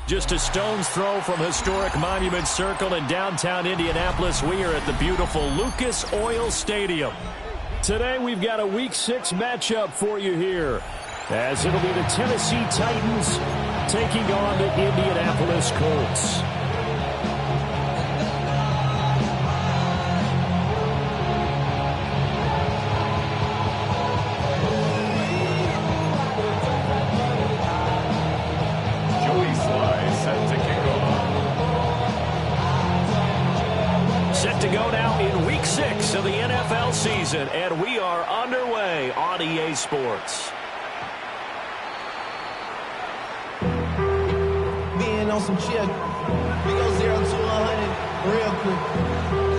Just a stone's throw from historic Monument Circle in downtown Indianapolis. We are at the beautiful Lucas Oil Stadium. Today we've got a Week 6 matchup for you here, as it'll be the Tennessee Titans taking on the Indianapolis Colts. Set to go now in Week 6 of the NFL season, and we are underway on EA Sports. Being on some chill, we go 0 to 100 real quick.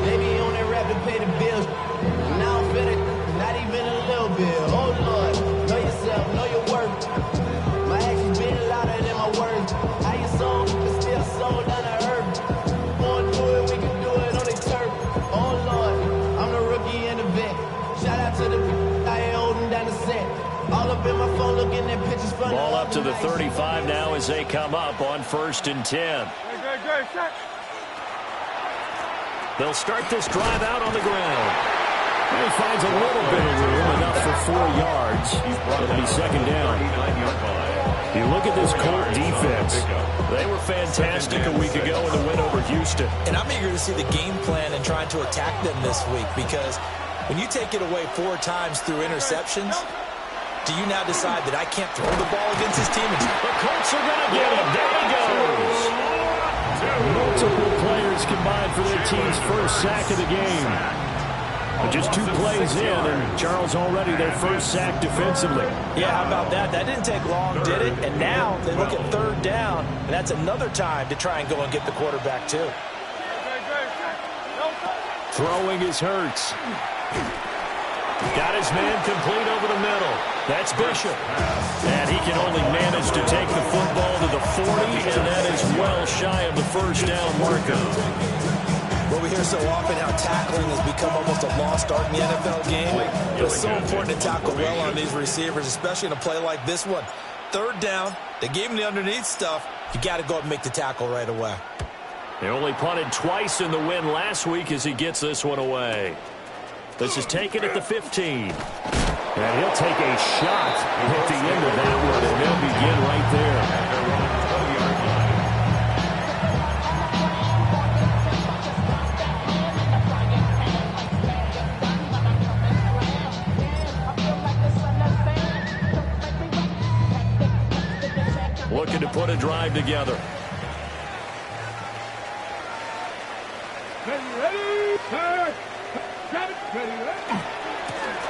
They be on that rap to pay the bills. Now I'm feeling not even a little bit. Oh Lord, know yourself, know your worth. My actions being louder than my words. How you sold, but still sold down to earth. Going through it, we can do it on the turf. Oh Lord, I'm the rookie and the vet. Shout out to the people I ain't holding down the set. All up in my phone looking at pictures from Ball up to the 35 now as they come up on 1st and 10. They'll start this drive out on the ground. He finds a little bit of room, enough for 4 yards. It'll be second down. You look at this Colt defense. They were fantastic a week ago in the win over Houston. And I'm eager to see the game plan and trying to attack them this week, because when you take it away 4 times through interceptions, do you now decide that I can't throw the ball against this team? The Colts are going to get him. There he goes. Multiple players combined for their team's first sack of the game. But just 2 plays in, and Charles already their first sack defensively. Yeah, how about that? That didn't take long, did it? And now they look at 3rd down, and that's another time to try and go and get the quarterback too. Throwing is Hurts. Got his man complete over the middle. That's Bishop. And he can only manage to take the football to the 40, and that is well shy of the first down marker. Well, we hear so often how tackling has become almost a lost art in the NFL game. But it's so important to tackle well on these receivers, especially in a play like this one. 3rd down, they gave him the underneath stuff. You got to go and make the tackle right away. They only punted twice in the win last week as he gets this one away. This is taken at the 15. And he'll take a shot at the end of that one, and they'll begin right there. Looking to put a drive together.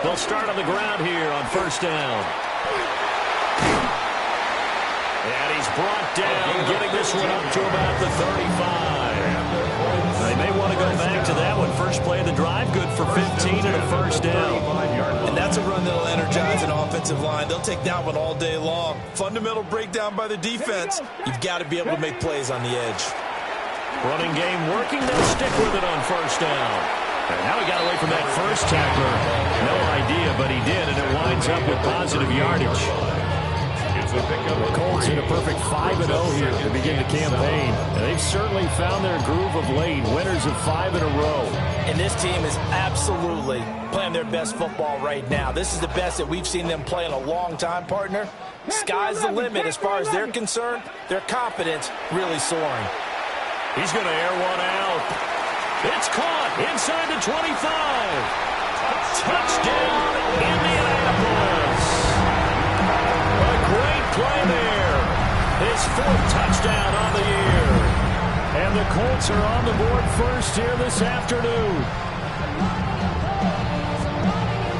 They'll start on the ground here on 1st down. And he's brought down, getting this one up to about the 35. They may want to go back to that one. First play of the drive, good for 15 and a 1st down. And that's a run that'll energize an offensive line. They'll take that one all day long. Fundamental breakdown by the defense. You've got to be able to make plays on the edge. Running game working. They'll stick with it on 1st down. And now he got away from that first tackler. No idea, but he did, and it winds up with positive yardage. The Colts hit a perfect 5-0 here to begin the campaign. And they've certainly found their groove of late, winners of 5 in a row. And this team is absolutely playing their best football right now. This is the best that we've seen them play in a long time, partner. Sky's the limit as far as they're concerned. Their confidence really soaring. He's going to air one out. It's caught inside the 25. Touchdown, Indianapolis. A great play there. His 4th touchdown on the year. And the Colts are on the board first here this afternoon.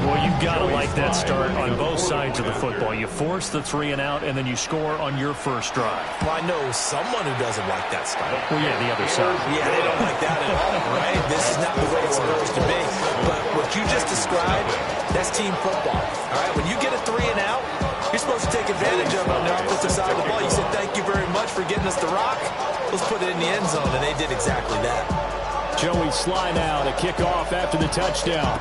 Well, you've got to like that start on both sides of the football. You force the 3 and out, and then you score on your first drive. Well, I know someone who doesn't like that start. Well, yeah, the other side. Yeah, they don't like that at all, right? This is not the way it's supposed to be. But what you just described, that's team football, all right? When you get a 3 and out, you're supposed to take advantage of it on the offensive side of the ball. You said, thank you very much for getting us the rock. Let's put it in the end zone, and they did exactly that. Joey Sly now to kick off after the touchdown.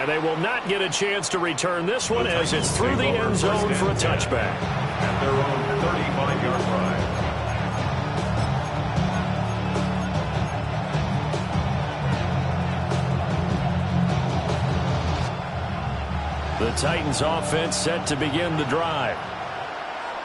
And they will not get a chance to return this one as it's through the end zone for a touchback. At their own 35-yard line. The Titans offense set to begin the drive.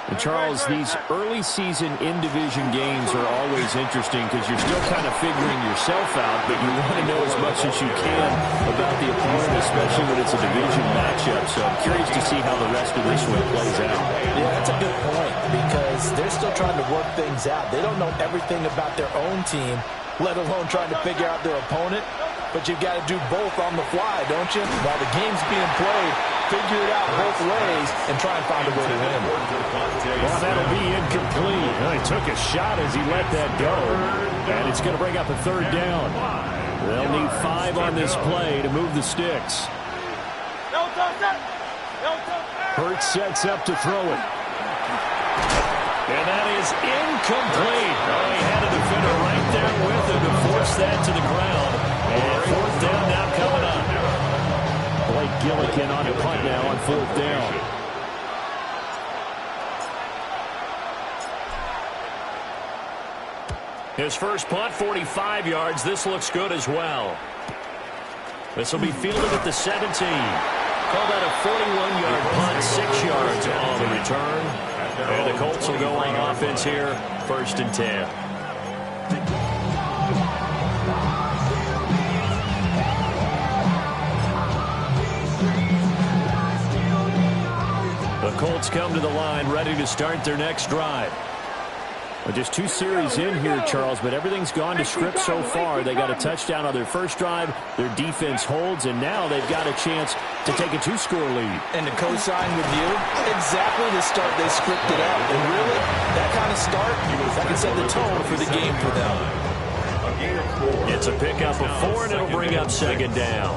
And Charles, these early season in-division games are always interesting because you're still kind of figuring yourself out, but you want to know as much as you can about the opponent, especially when it's a division matchup. So I'm curious to see how the rest of this one plays out. Yeah, that's a good point because they're still trying to work things out. They don't know everything about their own team, let alone trying to figure out their opponent. But you've got to do both on the fly, don't you? While the game's being played, figure it out both ways and try and find a way to win. Well, that'll be incomplete. He took a shot as he let that go. And it's going to bring up a third down. They'll need 5 on this play to move the sticks. Hurts sets up to throw it. And that is incomplete. Oh, he had a defender right there with him to force that to the ground. And fourth down now coming up. Blake Gillikin on a punt now on fourth down. His first punt, 45 yards. This looks good as well. This will be fielded at the 17. Call that a 41-yard punt, 6 yards on the return. And the Colts will go on offense here, 1st and 10. The Colts come to the line, ready to start their next drive. Well, just 2 series in here, Charles, but everything's gone to script so far. They got a touchdown on their first drive. Their defense holds, and now they've got a chance to take a 2-score lead. And to co-sign with you, exactly the start they scripted out. And really, that kind of start, that can set the tone for the game for them. It's a pickup of 4, and it'll bring up 2nd down.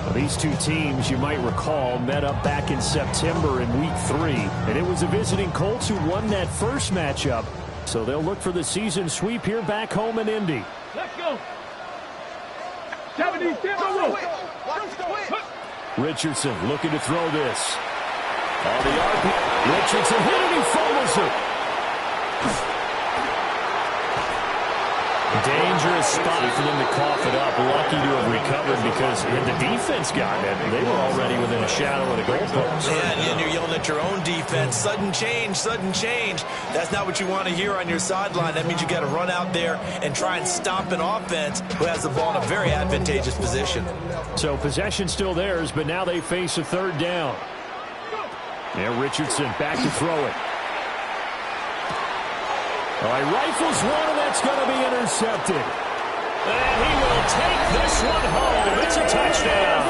Well, these 2 teams, you might recall, met up back in September in Week 3, and it was the visiting Colts who won that first matchup. So they'll look for the season sweep here back home in Indy. Let's go. Richardson looking to throw this. On the RP. Richardson hit it, he fumbles it. Dangerous spot for them to cough it up. Lucky to have recovered because had the defense gotten it, they were already within a shadow of the goalpost. Yeah, and you're yelling at your own defense. Sudden change, sudden change. That's not what you want to hear on your sideline. That means you got to run out there and try and stop an offense who has the ball in a very advantageous position. So possession still theirs, but now they face a 3rd down. Yeah, Richardson back to throw it. All right, rifles one, and that's going to be intercepted. And he will take this one home. It's a touchdown.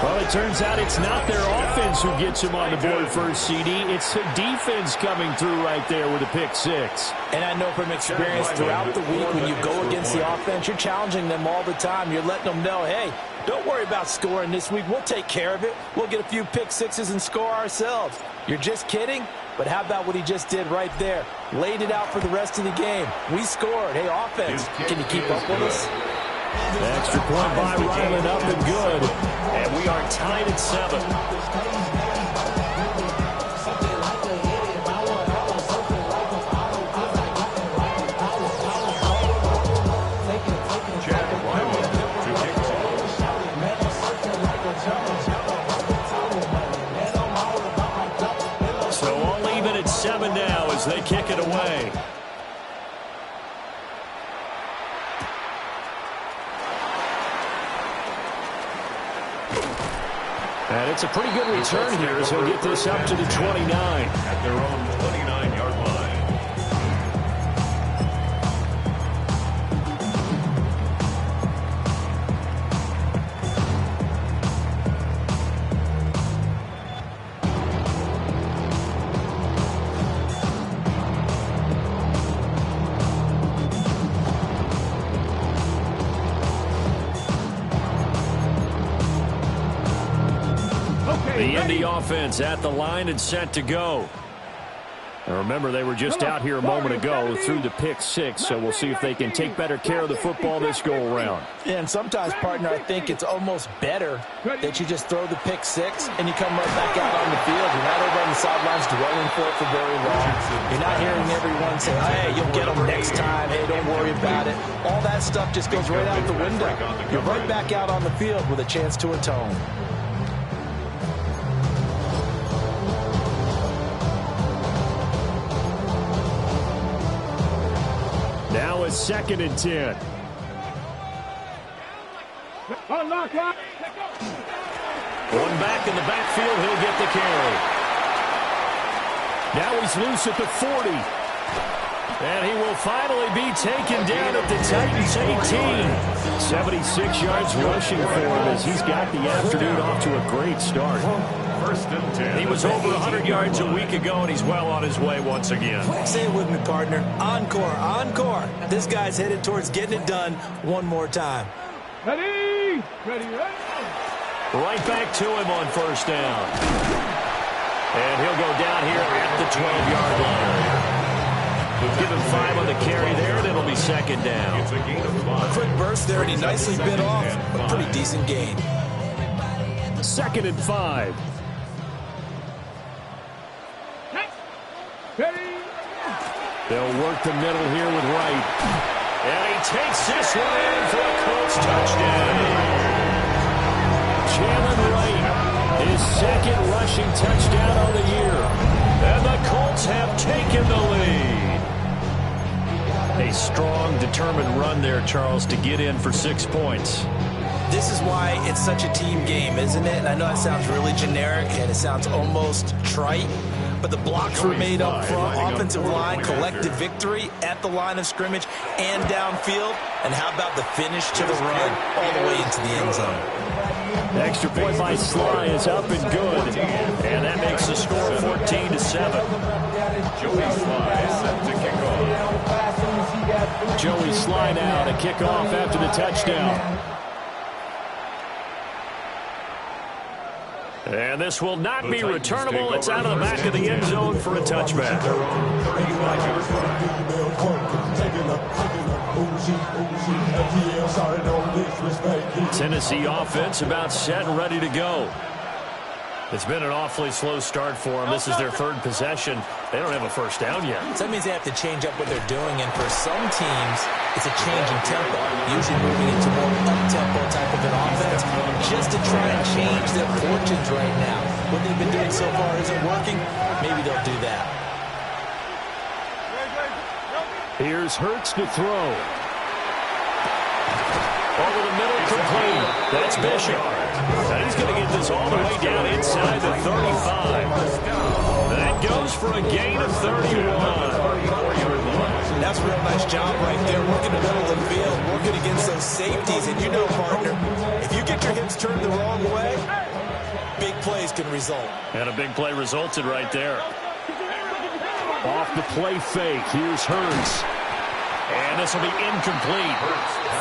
Well, it turns out it's not their offense who gets him on the board first, CD. It's the defense coming through right there with a pick 6. And I know from experience throughout the week when you go against the offense, you're challenging them all the time. You're letting them know, hey, don't worry about scoring this week. We'll take care of it. We'll get a few pick 6s and score ourselves. You're just kidding? But how about what he just did right there? Laid it out for the rest of the game. We scored. Hey, offense, can you keep up with us? The extra point by Ryland up and good. And we are tied at 7. So all even at 7 now as they kick it away. And it's a pretty good return here as he'll get this up to the 29. At their own 29-yard line. The Indy offense at the line and set to go. And remember, they were just out here a moment ago through the pick six, so we'll see if they can take better care of the football this go-around. Yeah, and sometimes, partner, I think it's almost better that you just throw the pick six and you come right back out on the field. You're not over on the sidelines dwelling for it for very long. You're not hearing everyone say, hey, you'll get them next time. Hey, don't worry about it. All that stuff just goes right out the window. You're right back out on the field with a chance to atone. Now it's 2nd and 10. One back in the backfield, he'll get the carry. Now he's loose at the 40. And he will finally be taken down at the Titans 18. 76 yards rushing for him as he's got the afternoon off to a great start. 1st and 10. He was over 100 yards a week ago, and he's well on his way once again. Say it with me, partner. Encore, encore. This guy's headed towards getting it done one more time. Ready. Right back to him on 1st down. And he'll go down here at the 12-yard line. Give him 5 on the carry there, and it'll be 2nd down. It's a gain of 5. Quick burst there, and he nicely bit off a pretty decent gain. 2nd and 5. They'll work the middle here with Wright. And he takes this one in for a Colts touchdown. Jalen Wright, his 2nd rushing touchdown on the year. And the Colts have taken the lead. A strong, determined run there, Charles, to get in for 6 points. This is why it's such a team game, isn't it? And I know that sounds really generic and it sounds almost trite, but the blocks were made up front, offensive line, collective victory at the line of scrimmage and downfield. And how about the finish to the run all the way into the end zone? The extra point by Sly is up and good. And that makes the score 14-7. Joey Sly set to kick off. Joey Sly now to kick off after the touchdown. And this will not be returnable. It's out of the back of the end zone for a touchback. Tennessee offense about set and ready to go. It's been an awfully slow start for them. This is their 3rd possession. They don't have a 1st down yet. So that means they have to change up what they're doing, and for some teams, it's a change in tempo, usually moving into more up-tempo type of an offense, just to try and change their fortunes right now. What they've been doing so far isn't working. Maybe they'll do that. Here's Hurts to throw. Over the middle, complete. That's Bishop. And he's going to get this all the way down inside the 35. That goes for a gain of 31. That's a real nice job right there, working the middle of the field, working against those safeties. And you know, partner, if you get your hips turned the wrong way, big plays can result. And a big play resulted right there. Off the play fake, here's Hurts. And this will be incomplete.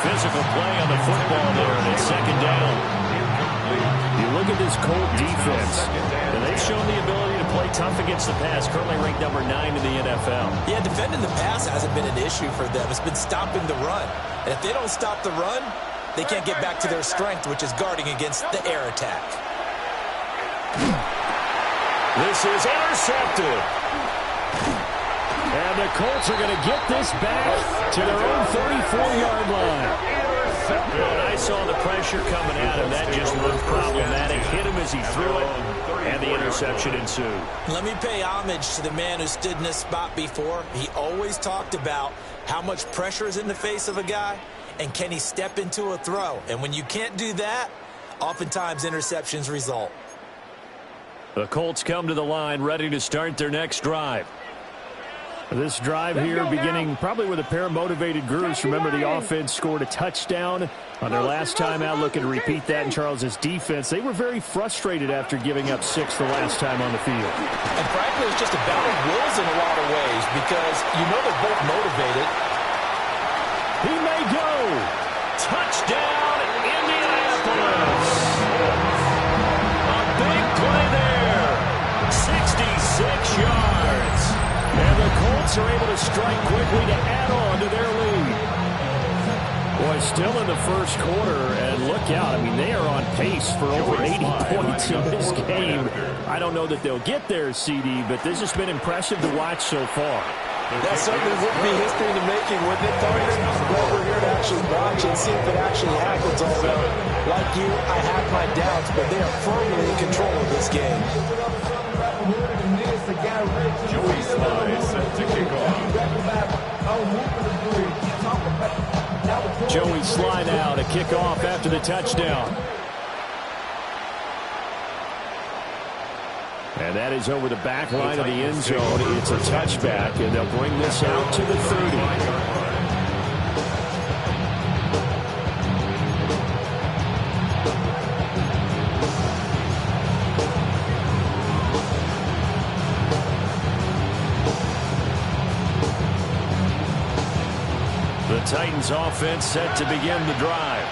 Physical play on the football there, and it's 2nd down. You look at this Colt defense, and they've shown the ability to play tough against the pass, currently ranked number 9 in the NFL. Yeah, defending the pass hasn't been an issue for them. It's been stopping the run. And if they don't stop the run, they can't get back to their strength, which is guarding against the air attack. This is intercepted. and the Colts are going to get this back to their own 34-yard line. And I saw the pressure coming at him. That just looked problematic. Hit him as he threw it, and the interception ensued. Let me pay homage to the man who stood in this spot before. He always talked about how much pressure is in the face of a guy, and can he step into a throw. And when you can't do that, oftentimes interceptions result. The Colts come to the line ready to start their next drive. This drive here beginning probably with a pair of motivated groups. Remember, the offense scored a touchdown on their last time out, looking to repeat that in Charles's defense. They were very frustrated after giving up 6 the last time on the field. And frankly, it's just a battle of wills in a lot of ways because you know they're both motivated. He may go. Touchdown, Indianapolis. A big play there. 66 yards. Saints are able to strike quickly to add on to their lead. Boy, still in the first quarter, and look out. I mean, they are on pace for over 80 points in this game. I don't know that they'll get there, CD, but this has been impressive to watch so far. That certainly would be history in the making, wouldn't it, Thunder? Well, we're here to actually watch and see if it actually happens, although, like you, I have my doubts, but they are firmly in control of this game. Joey Sly set to kick off. Joey Sly now to kick off after the touchdown. And that is over the back line of the end zone. It's a touchback, and they'll bring this out to the 30. The Titans offense set to begin the drive.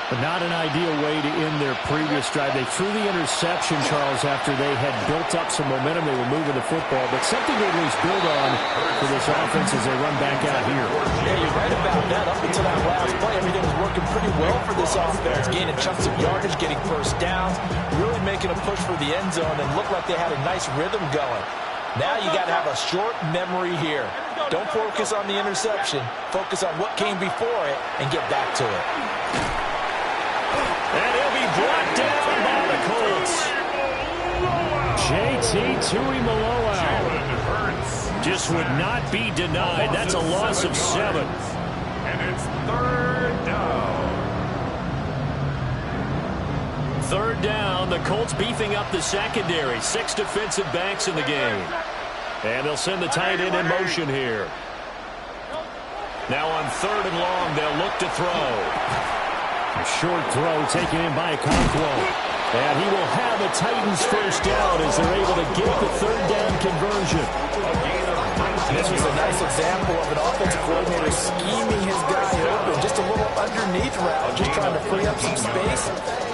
But not an ideal way to end their previous drive. They threw the interception, Charles, after they had built up some momentum. They were moving the football, but something they at least build on for this offense as they run back out here. Yeah, you're right about that. Up until that last play, everything was working pretty well for this offense. Gaining chunks of yardage, getting first downs, really making a push for the end zone, and looked like they had a nice rhythm going. Now you got to have a short memory here. Don't focus on the interception. Focus on what came before it and get back to it. And he'll be brought down by the Colts. J.T. Tuimoloau just would not be denied. That's a loss of 7. And it's third down. Third down, the Colts beefing up the secondary. 6 defensive backs in the game. And they'll send the tight end in motion here. Now on 3rd and long, they'll look to throw. A short throw taken in by Okonkwo. And he will have a Titans first down as they're able to get the 3rd down conversion. This was a nice example of an offensive coordinator scheming his guy open. Just a little underneath route, just trying to free up some space.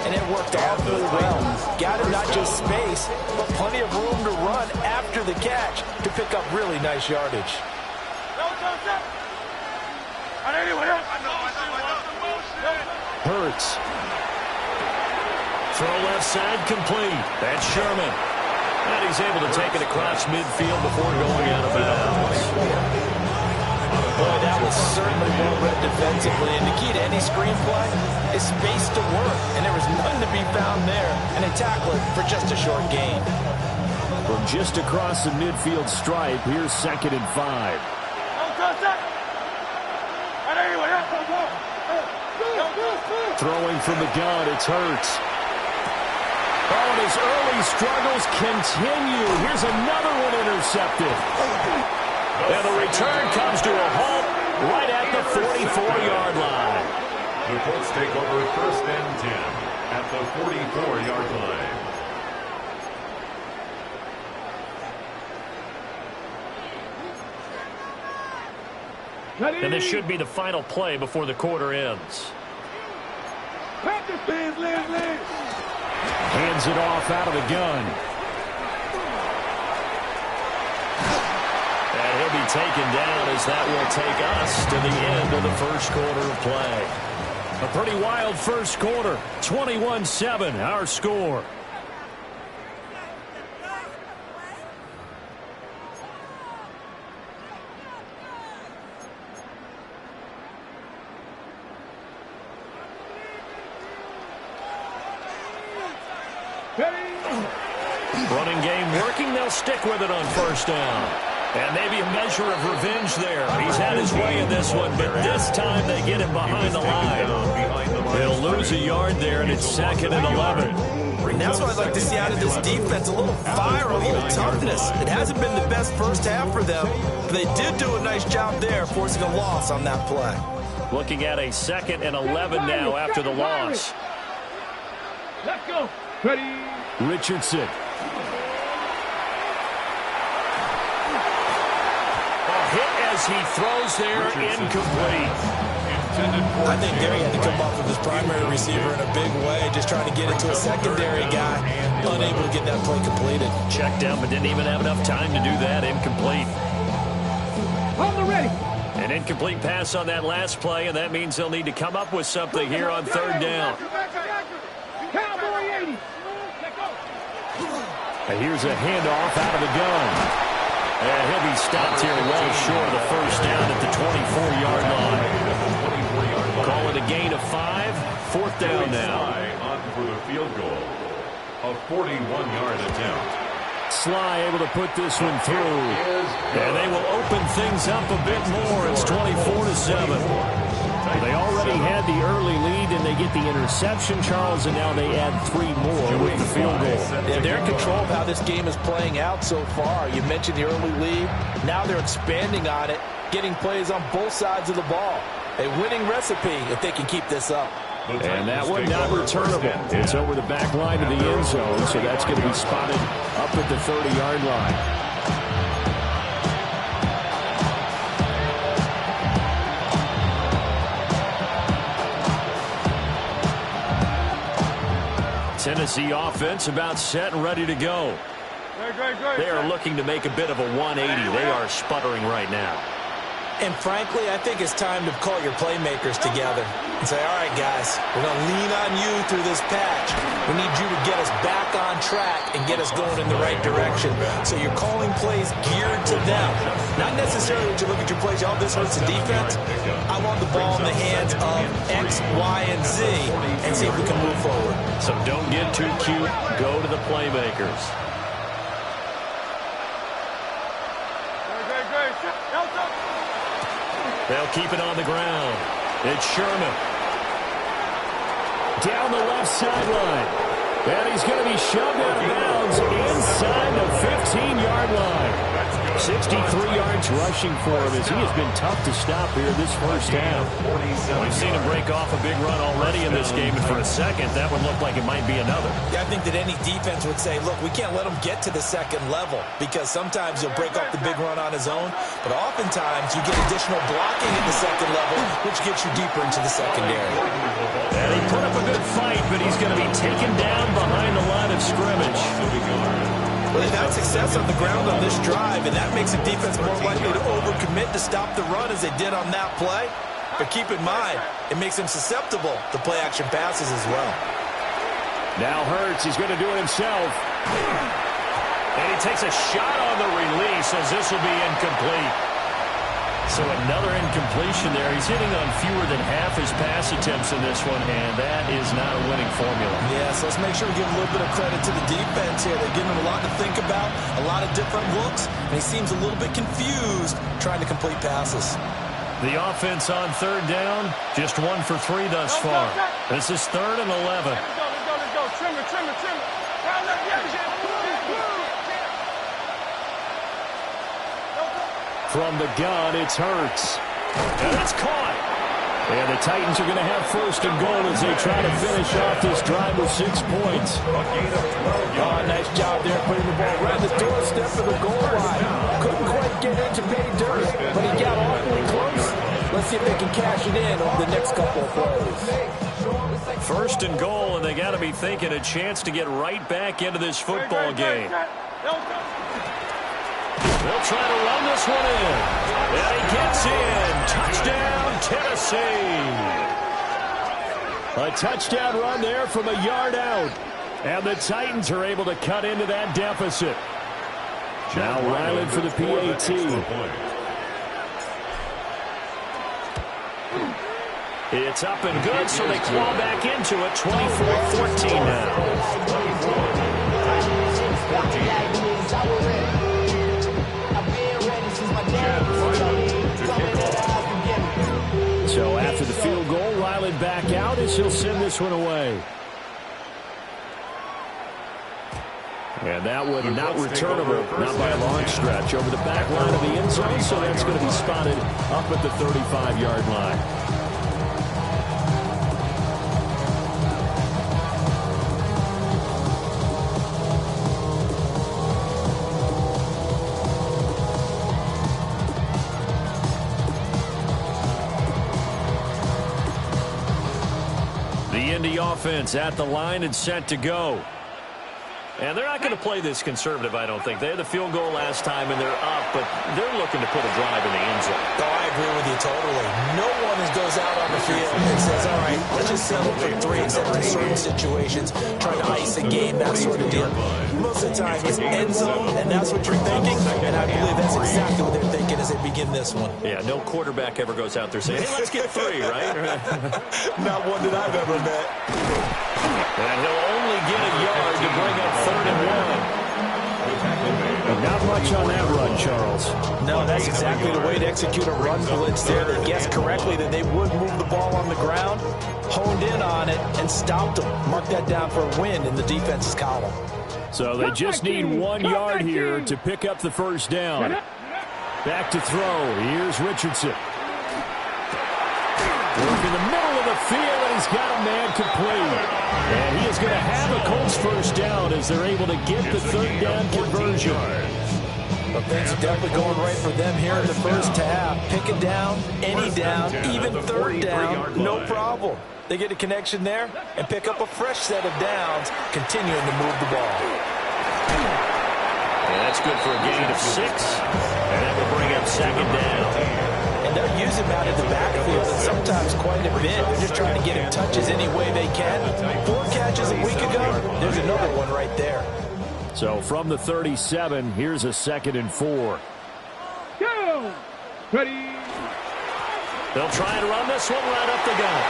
And it worked awfully well. Got him not just space, but plenty of room to run after the catch to pick up really nice yardage. Hurts. Throw left side complete. That's Sherman. And he's able to take it across midfield before going out of bounds. Boy, that was certainly well read defensively. And the key to any screenplay is space to work. And there was none to be found there. And they tackle it for just a short gain. From just across the midfield stripe, here's 2nd and 5. Throwing from the gun, it's Hurts. Oh, and his early struggles continue. Here's another one intercepted. And the return comes to a halt right at the 44-yard line. The Colts take over 1st and 10 at the 44-yard line. And this should be the final play before the quarter ends. Hands it off out of the gun. And he'll be taken down as that will take us to the end of the first quarter of play. A pretty wild first quarter. 21-7, our score. Running game working. They'll stick with it on 1st down. And maybe a measure of revenge there. He's had his way in this one, but this time they get him behind the line. They'll lose a yard there, and it's 2nd and 11. And that's what I'd like to see out of this defense. A little fire, a little toughness. It hasn't been the best first half for them, but they did do a nice job there, forcing a loss on that play. Looking at a 2nd and 11 now after the loss. Let's go. Ready. Richardson. Hit as he throws there, incomplete. I think there he had to come off of his primary receiver in a big way, just trying to get it to a secondary guy, unable to get that play completed. Checked down, but didn't even have enough time to do that. Incomplete. An incomplete pass on that last play, and that means they'll need to come up with something here on third down. And here's a handoff out of the gun. And he'll be stopped here well short of the first down at the 24-yard line. Call it a gain of 5. Fourth down now. On for the field goal. A 41-yard attempt. Sly able to put this one through. And they will open things up a bit more. It's 24-7. They already had the early lead, and they get the interception, Charles, and now they add 3 more with the field goal. Yeah, they're in control of how this game is playing out so far. You mentioned the early lead. Now they're expanding on it, getting plays on both sides of the ball. A winning recipe if they can keep this up. And that one not returnable. It's over the back line of the end zone, so that's going to be spotted up at the 30-yard line. Tennessee offense about set and ready to go. They are looking to make a bit of a 180. They are sputtering right now. And frankly, I think it's time to call your playmakers together and say, all right, guys, we're going to lean on you through this patch. We need you to get us back on track and get us going in the right direction. So you're calling plays geared to them. Not necessarily that you look at your plays, oh, this hurts the defense. I want the ball in the hands of X, Y, and Z and see if we can move forward. So don't get too cute. Go to the playmakers. They'll keep it on the ground. It's Sherman. Down the left sideline. And he's going to be shoved out of bounds inside the 15-yard line. 63 yards rushing for him as he has been tough to stop here this first half. We've seen him break off a big run already in this game, and for a second, that one looked like it might be another. Yeah, I think that any defense would say, look, we can't let him get to the second level because sometimes he'll break off the big run on his own, but oftentimes you get additional blocking at the second level, which gets you deeper into the secondary. And he put up a good fight, but he's going to be taken down behind the line of scrimmage. Well, they've had success on the ground on this drive, and that makes a defense more likely to overcommit to stop the run as they did on that play. But keep in mind, it makes them susceptible to play-action passes as well. Now Hurts, he's going to do it himself. And he takes a shot on the release as this will be incomplete. So another incompletion there. He's hitting on fewer than half his pass attempts in this one, and that is not a winning formula. Yeah, so let's make sure we give a little bit of credit to the defense here. They're giving him a lot to think about, a lot of different looks, and he seems a little bit confused trying to complete passes. The offense on third down, just 1 for 3 thus far. This is 3rd and 11. Let's go. Trim it. Round up, From the gun, it's Hurts. And it's caught. And the Titans are going to have 1st and goal as they try to finish off this drive with 6 points. Oh, nice job there putting the ball right at the doorstep of the goal line. Couldn't quite get in to pay dirt, but he got awfully close. Let's see if they can cash it in over the next couple of plays. 1st and goal, and they got to be thinking a chance to get right back into this football game. They'll try to run this one in. And he gets in. Touchdown, Tennessee. A touchdown run there from a yard out. And the Titans are able to cut into that deficit. Now Ryland for the PAT. It's up and good, so they claw back into it. 24-14 now. So after the field goal, Ryland back out as he'll send this one away. And that one not returnable, not by a long stretch, over the back line of the end zone, so that's going to be spotted up at the 35-yard line. The Indy offense at the line and set to go. And they're not going to play this conservative, I don't think. They had the field goal last time, and they're up, but they're looking to put a drive in the end zone. Oh, I agree with you totally. No one goes out on the field and says, all right, let's just settle for 3, except in certain situations, trying to ice a game, that sort of deal. Most of the time, it's end zone, and that's what you're thinking, and I believe that's exactly what they're thinking as they begin this one. Yeah, no quarterback ever goes out there saying, hey, let's get 3, right? Not one that I've ever met. And he'll only get a yard to bring up 3rd and 1. Not much on that run, Charles. No, that's exactly the way to execute a run blitz there. They guessed correctly that they would move the ball on the ground, honed in on it, and stopped them. Mark that down for a win in the defense's column. So they just need 1 yard here to pick up the first down. Back to throw. Here's Richardson. Work in the middle of the field, and he's got a man complete. And he is going to have a Colts first down as they're able to get the 3rd down conversion. But things are definitely going right for them here in the first half. Pick it down, any down, even 3rd down, no problem. They get a connection there and pick up a fresh set of downs, continuing to move the ball. And that's good for a gain of 6. And that will bring up 2nd down. And they'll use him out of the backfield, and sometimes quite a bit. They're just trying to get him touches any way they can. 4 catches a week ago, there's another one right there. So from the 37, here's a 2nd and 4. Go! Ready? They'll try and run this one right up the gut.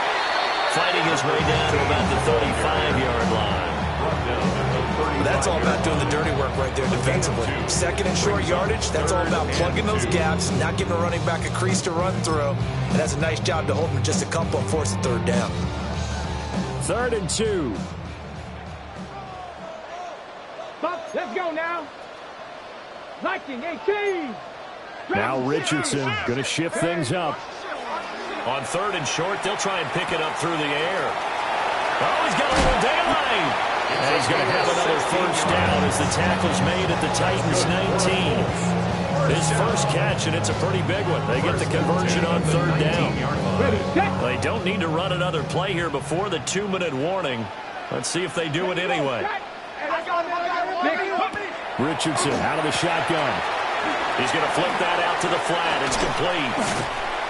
Fighting his way down to about the 35-yard line. That's all about doing the dirty work right there defensively. 2nd and short yardage, that's all about plugging those gaps, not giving a running back a crease to run through. And that's a nice job to hold him just a couple and force a 3rd down. 3rd and 2. Let's go now. Liking 18. Now Richardson going to shift things up. On 3rd and short, they'll try and pick it up through the air. Oh, he's got a little daylight. And he's going to have another first down as the tackle's made at the Titans' 19. His first catch, and it's a pretty big one. They get the conversion on 3rd down. They don't need to run another play here before the 2-minute warning. Let's see if they do it anyway. Richardson out of the shotgun. He's going to flip that out to the flat. It's complete.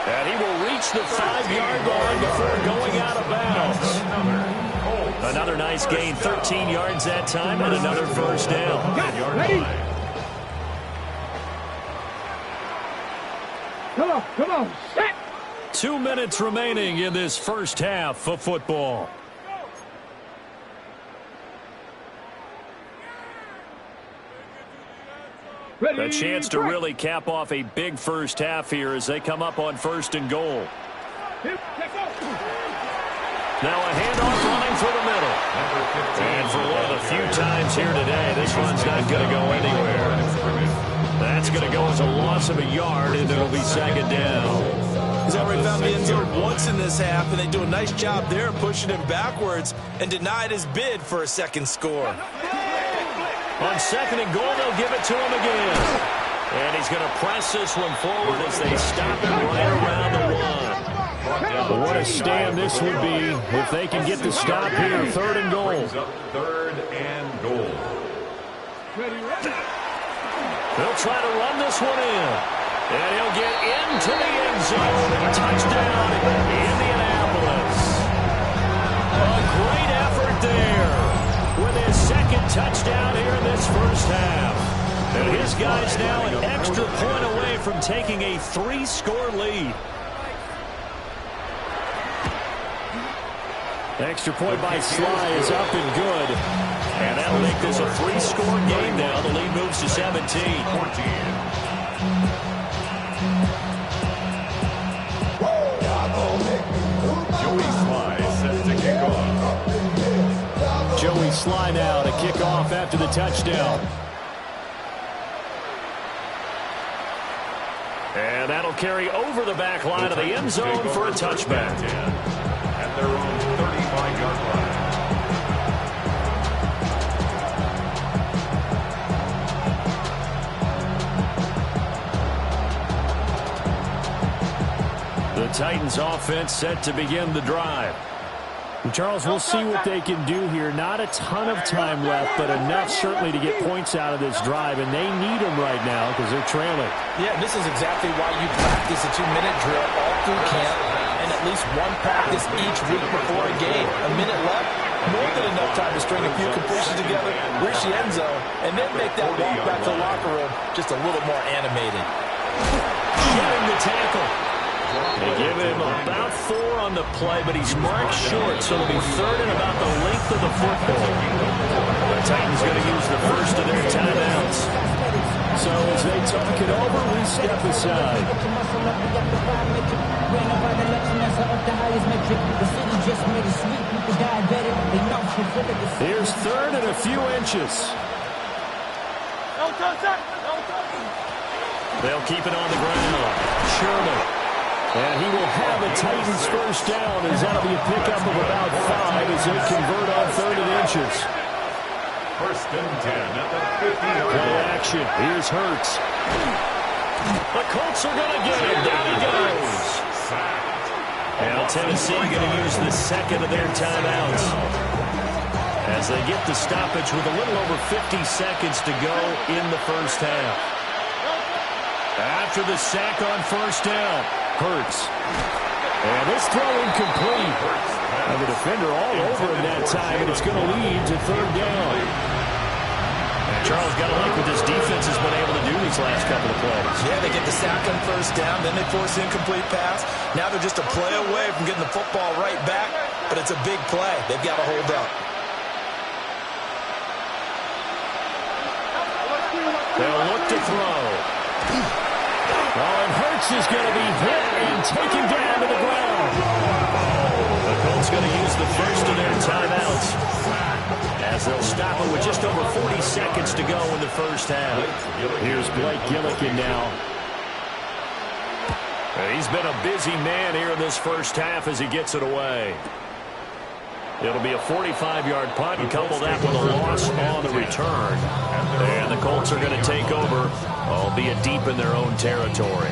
And he will reach the 5-yard line before going out of bounds. Another nice gain, 13 yards that time, and another first down. Come on, set. 2 minutes remaining in this first half of football. A chance to really cap off a big first half here as they come up on 1st and goal. Now a handoff running through the middle. And for one of the few times here today, this one's not going to go anywhere. That's going to go as a loss of a yard, and it'll be 2nd down. He's already found the end zone once in this half, and they do a nice job there pushing him backwards and denied his bid for a 2nd score. On 2nd and goal, they'll give it to him again. And he's going to press this one forward as they stop him right around the 1. What a stand this would be if they can get the stop here. 3rd and goal. 3rd and goal. They'll try to run this one in. And he'll get into the end zone. Touchdown, Indianapolis. A great effort there with his 2nd touchdown here in this first half. And his guys now an extra point away from taking a 3-score lead. Extra point by Sly is up and good. And that'll make this a 3-score game now. The lead moves to 17. Joey Sly set to kick off. Joey Sly now to kick off after the touchdown. And that'll carry over the back line of the end zone for a touchback. At their own 35-yard line. The Titans offense set to begin the drive. Charles, we'll see what they can do here. Not a ton of time left, but enough certainly to get points out of this drive, and they need them right now because they're trailing. Yeah, this is exactly why you practice a 2-minute drill all through camp and at least one practice each week before a game. A minute left, more than enough time to string a few completions together, reach the end zone, and then make that walk back to the locker room just a little more animated. Getting the tackle. They give him about 4 on the play, but he's marked short, so it'll be third and about the length of the football. The Titans going to use the first of their timeouts. So as they talk it over, we step aside. Here's third and a few inches. They'll keep it on the ground. Sherman. And he will have a Titans first down, as that'll be a pickup of about 5 as they convert on third and inches. First and 10 at the 50-yard Play line. action. Here's Hurts. The Colts are going to get him. Down he goes. Now Tennessee going to use the second of their timeouts as they get the stoppage with a little over 50 seconds to go in the first half. After the sack on first down, Hurts. And this throw incomplete. And the defender all over him that time, and it's going to lead to third down. And Charles, got to like what this defense has been able to do these last couple of plays. Yeah, they get the sack on first down, then they force incomplete pass. Now they're just a play away from getting the football right back, but it's a big play. They've got to hold up. They'll look to throw. Oh, and Hurts is going to be hit and taken down to the ground. The Colts going to use the first of their timeouts as they'll stop it with just over 40 seconds to go in the first half. Here's Blake Gillikin now. He's been a busy man here in this first half as he gets it away. It'll be a 45-yard punt and couple that with a loss on the return. And the Colts are going to take over, albeit deep in their own territory.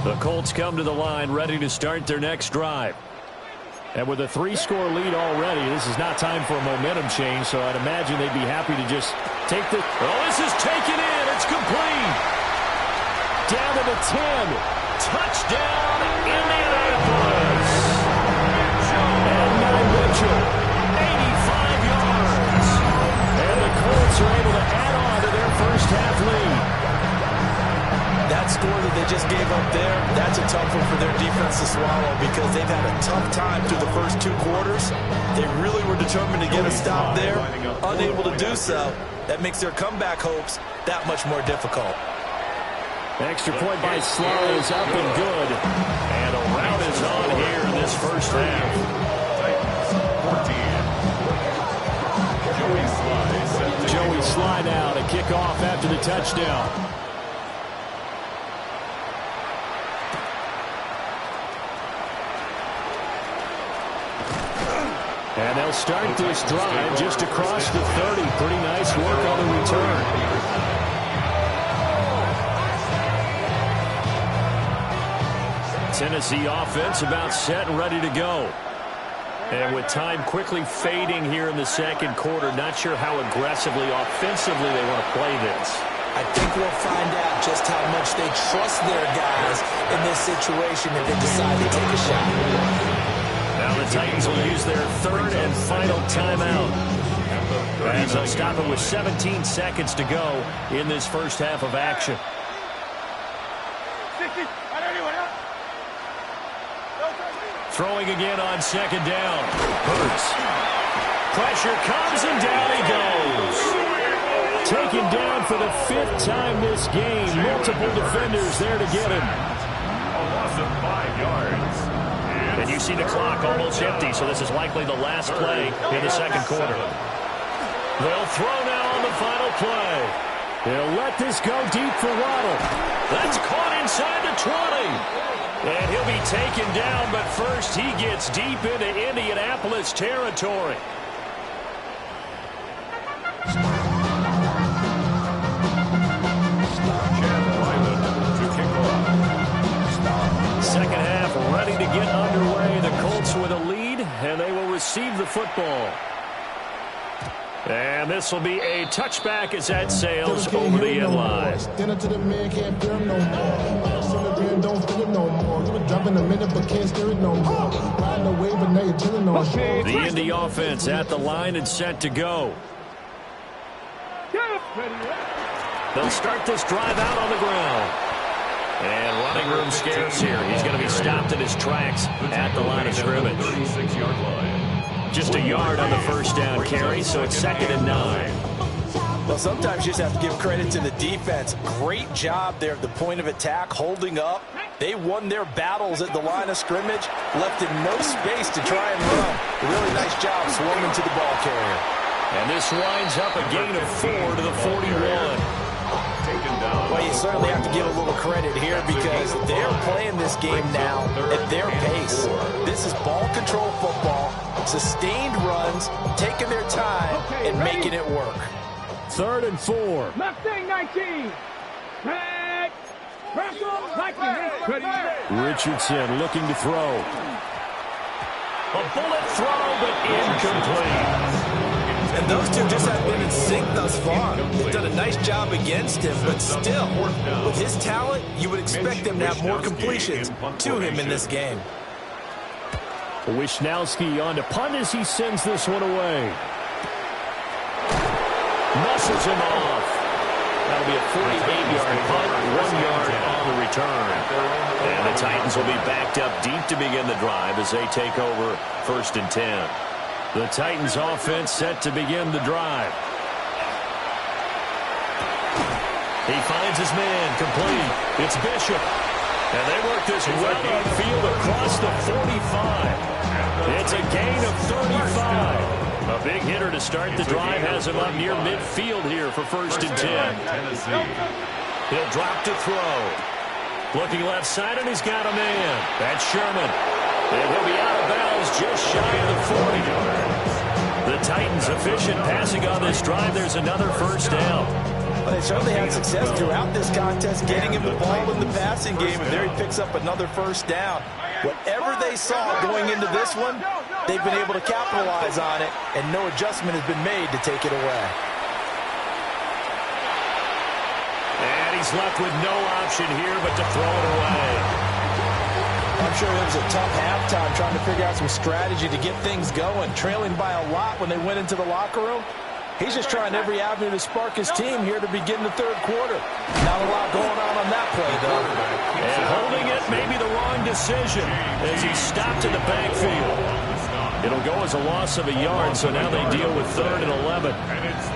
The Colts come to the line ready to start their next drive. And with a 3-score lead already, this is not time for a momentum change, so I'd imagine they'd be happy to just take the... Oh, this is taken in. It's complete. Down to the 10. Touchdown, Indianapolis. And Matt Mitchell, 85 yards. and the Colts are able to add on to their first half lead. That score that they just gave up there, that's a tough one for their defense to swallow because they've had a tough time through the first 2 quarters. They really were determined to get a stop there, unable to do so. That makes their comeback hopes that much more difficult. Extra point by Sly is up and good. And a rout is on here in this first half. Joey Sly now to kick off after the touchdown. And they'll start this drive just across the 30. Pretty nice work on the return. Tennessee offense about set and ready to go. And with time quickly fading here in the second quarter, not sure how aggressively, offensively they want to play this. I think we'll find out just how much they trust their guys in this situation if they decide to take a shot. Now the Titans will use their third and final timeout. As they'll stop it with 17 seconds to go in this first half of action. Throwing again on second down. Hurts. Pressure comes and down he goes. Taken down for the 5th time this game. Multiple defenders there to get him. A loss of 5 yards. And you see the clock almost empty, so this is likely the last play in the second quarter. They'll throw now on the final play. They'll let this go deep for Waddle. That's caught inside the 20. And he'll be taken down, but first he gets deep into Indianapolis territory. Second half ready to get underway. The Colts with a lead, and they will receive the football. And this will be a touchback as that sails over the end line. The Indy offense at the line and set to go. They'll start this drive out on the ground. And running room scarce here. He's going to be stopped in his tracks at the line of scrimmage. Just a yard on the first down carry, so it's 2nd and 9. Well, sometimes you just have to give credit to the defense. Great job there at the point of attack, holding up. They won their battles at the line of scrimmage, left in no space to try and run. A really nice job swarming to the ball carrier. And this winds up a gain of 4 to the 41. Well, you certainly have to give a little credit here because they're playing this game now at their pace. This is ball control football, sustained runs, taking their time, and making it work. 3rd and 4. Mustang 19. Back. Richardson looking to throw. A bullet throw, but incomplete. And those two just have been in sync thus far. They've done a nice job against him, but still, with his talent, you would expect them to have more completions to him in this game. Wisnowski on to punt as he sends this one away. Muscles him off. That'll be a 48-yard punt, 1 yard on the return. And the Titans will be backed up deep to begin the drive as they take over 1st and 10. The Titans offense set to begin the drive. He finds his man, complete. It's Bishop. And they work this well upfield across the 45. It's a gain of 35. A big hitter to start the drive has him up near midfield here for 1st and 10. He'll drop to throw. Looking left side, and he's got a man. That's Sherman. And he'll be out of bounds just shy of the 40. The Titans efficient passing on this drive. There's another 1st down. Well, they certainly had success throughout this contest getting him the ball in the passing game, and there he picks up another 1st down. Whatever they saw going into this one, they've been able to capitalize on it, and no adjustment has been made to take it away. And he's left with no option here but to throw it away. I'm sure it was a tough halftime trying to figure out some strategy to get things going. Trailing by a lot when they went into the locker room. He's just trying every avenue to spark his team here to begin the 3rd quarter. Not a lot going on that play, though. And holding it may be the wrong decision as he stopped in the backfield. It'll go as a loss of a yard, so now they deal with 3rd and 11.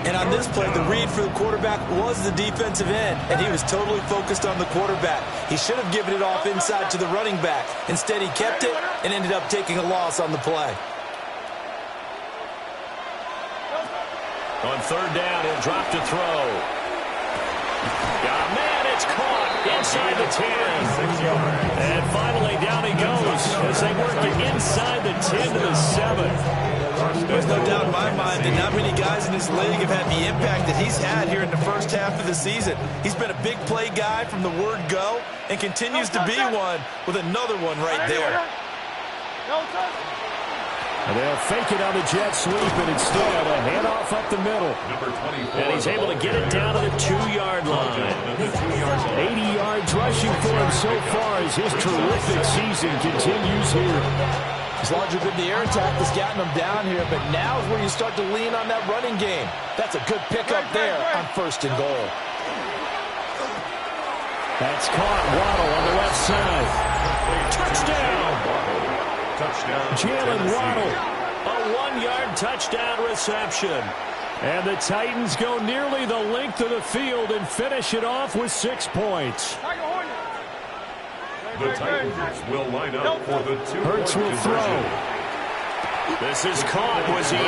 And on this play, the read for the quarterback was the defensive end, and he was totally focused on the quarterback. He should have given it off inside to the running back. Instead, he kept it and ended up taking a loss on the play. On 3rd down, he'll drop to throw. Yeah, man, it's caught inside the 10. And finally, down he goes as they work it inside the 10 to the 7. There's no doubt in my mind that not many guys in this league have had the impact that he's had here in the 1st half of the season. He's been a big play guy from the word go and continues to be one with another one right there. And they'll fake it on the jet sweep, and instead a handoff up the middle. And he's able to get it down to the 2-yard line. 80 yards rushing for him so far as his terrific season continues here. It's largely been the air attack that's gotten him down here, but now is where you start to lean on that running game. That's a good pickup there on 1st and goal. That's caught. Waddle on the left side. Touchdown! Jalen Waddle, a 1-yard touchdown reception. And the Titans go nearly the length of the field and finish it off with 6 points. The Titans will line up for the 2-point Hurts will throw. This is caught. Was he in?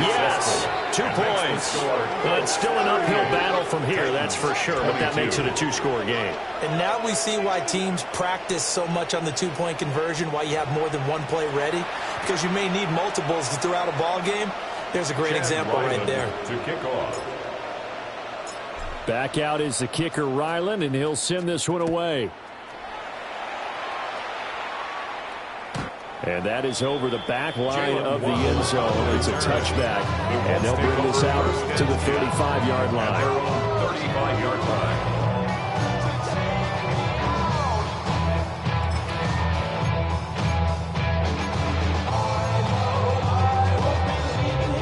Yes. 2 points. But it's still an uphill battle from here, that's for sure. But that makes it a 2-score game. And now we see why teams practice so much on the 2-point conversion, why you have more than one play ready. Because you may need multiples throughout a ball game. There's a great example right there. To kick off. Back out is the kicker, Ryland, and he'll send this one away. And that is over the back line of the end zone. It's a touchback, and they'll bring this out to the 35-yard line. 35-yard line.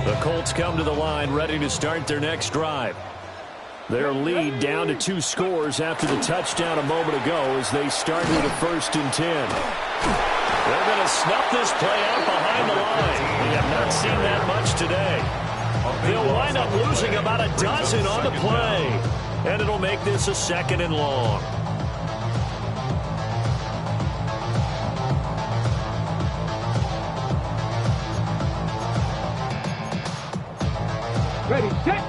The Colts come to the line ready to start their next drive. Their lead down to 2 scores after the touchdown a moment ago as they start with a 1st and 10. They're going to snuff this play out behind the line. We have not seen that much today. They'll wind up losing about a dozen on the play. And it'll make this a 2nd and long. Ready, set.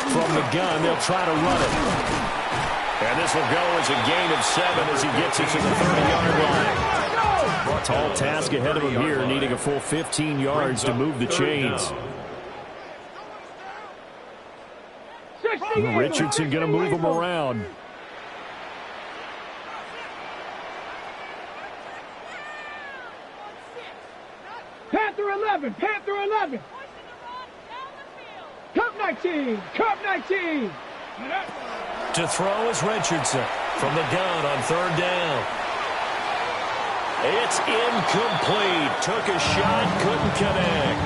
From the gun, they'll try to run it. And this will go as a gain of 7 as he gets it to the 30-yard line. Tall task ahead of him here, needing a full 15 yards to move the chains. Richardson going to move him around. Panther 11, Panther 11. Cup 19, Cup 19. To throw is Richardson from the gun on 3rd down. It's incomplete. Took a shot, couldn't connect.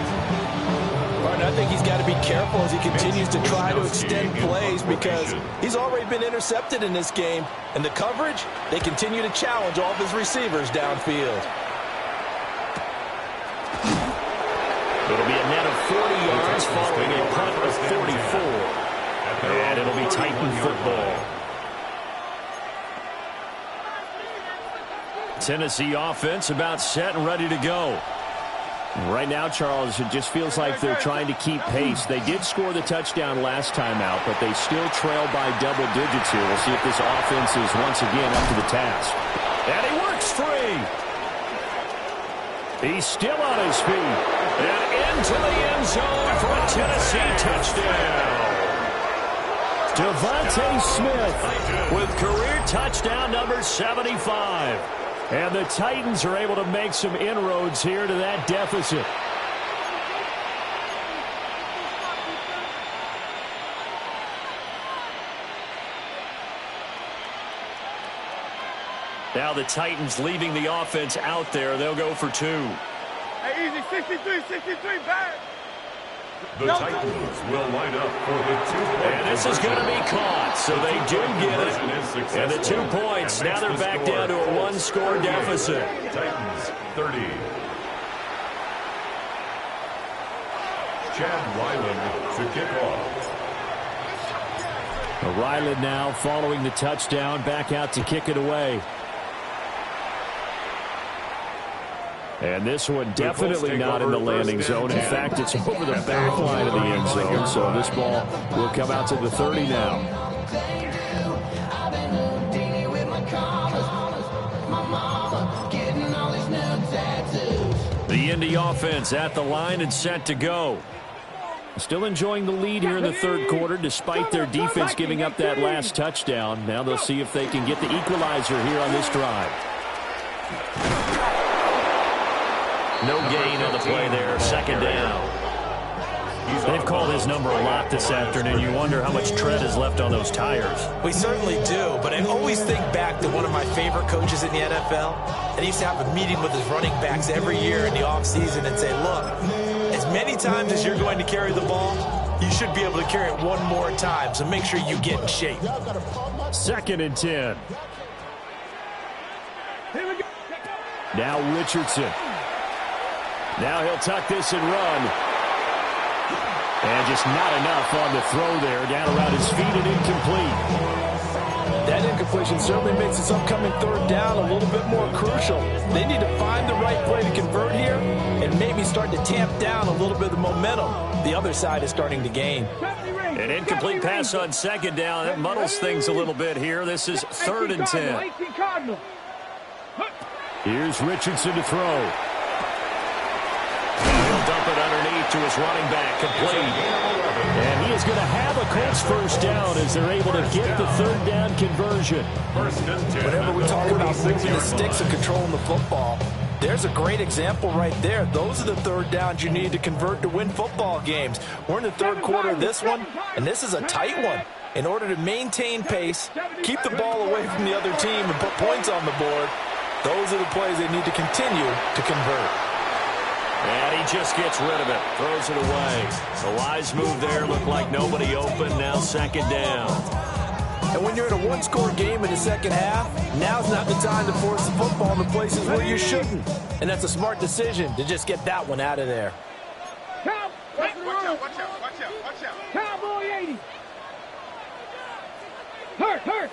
Martin, I think he's got to be careful as he continues to try to extend plays because he's already been intercepted in this game. And the coverage, they continue to challenge all of his receivers downfield. It'll be a net of 40 yards following a punt of 44. And it'll be Titan football. Tennessee offense about set and ready to go. Right now, Charles, it just feels like they're trying to keep pace. They did score the touchdown last time out, but they still trail by double digits here. We'll see if this offense is once again up to the task. And he works free. He's still on his feet. And into the end zone for a Tennessee touchdown. Devontae Smith with career touchdown number 75. And the Titans are able to make some inroads here to that deficit. Now the Titans leaving the offense out there. They'll go for 2. Hey, easy, 63, back. The Titans will line up for the 2-point. And this is going to be caught, so they do get it. And the 2 points, now they're back down to a 1-score deficit. Titans 30. Chad Ryland to kick off. Ryland now following the touchdown, back out to kick it away. And this one definitely not in the landing zone. In fact, it's over the back line of the end zone. So this ball will come out to the 30 now. The Indy offense at the line and set to go. Still enjoying the lead here in the 3rd quarter despite their defense giving up that last touchdown. Now they'll see if they can get the equalizer here on this drive. No gain on the play there, 2nd down. They've called his number a lot this afternoon. You wonder how much tread is left on those tires. We certainly do, but I always think back to one of my favorite coaches in the NFL. And he used to have a meeting with his running backs every year in the offseason and say, look, as many times as you're going to carry the ball, you should be able to carry it one more time, so make sure you get in shape. 2nd and 10. Now Richardson. Now he'll tuck this and run. And just not enough on the throw there. Down around his feet and incomplete. That incomplete situation certainly makes this upcoming third down a little bit more crucial. They need to find the right play to convert here and maybe start to tamp down a little bit of the momentum the other side is starting to gain. An incomplete pass on second down. That muddles things a little bit here. This is 3rd and 10. Here's Richardson to throw. He'll dump it underneath to his running back, complete. And he is going to have a Colts first down as they're able to get the third down conversion. Whenever we talk about moving the sticks and controlling the football, there's a great example right there. Those are the third downs you need to convert to win football games. We're in the third quarter of this one, and this is a tight one. In order to maintain pace, keep the ball away from the other team, and put points on the board, those are the plays they need to continue to convert. And he just gets rid of it, throws it away. The wise move there, looked like nobody open, now second down. And when you're in a one-score game in the second half, now's not the time to force the football in the places where you shouldn't. And that's a smart decision to just get that one out of there. Watch out. Cowboy 80. Hurt.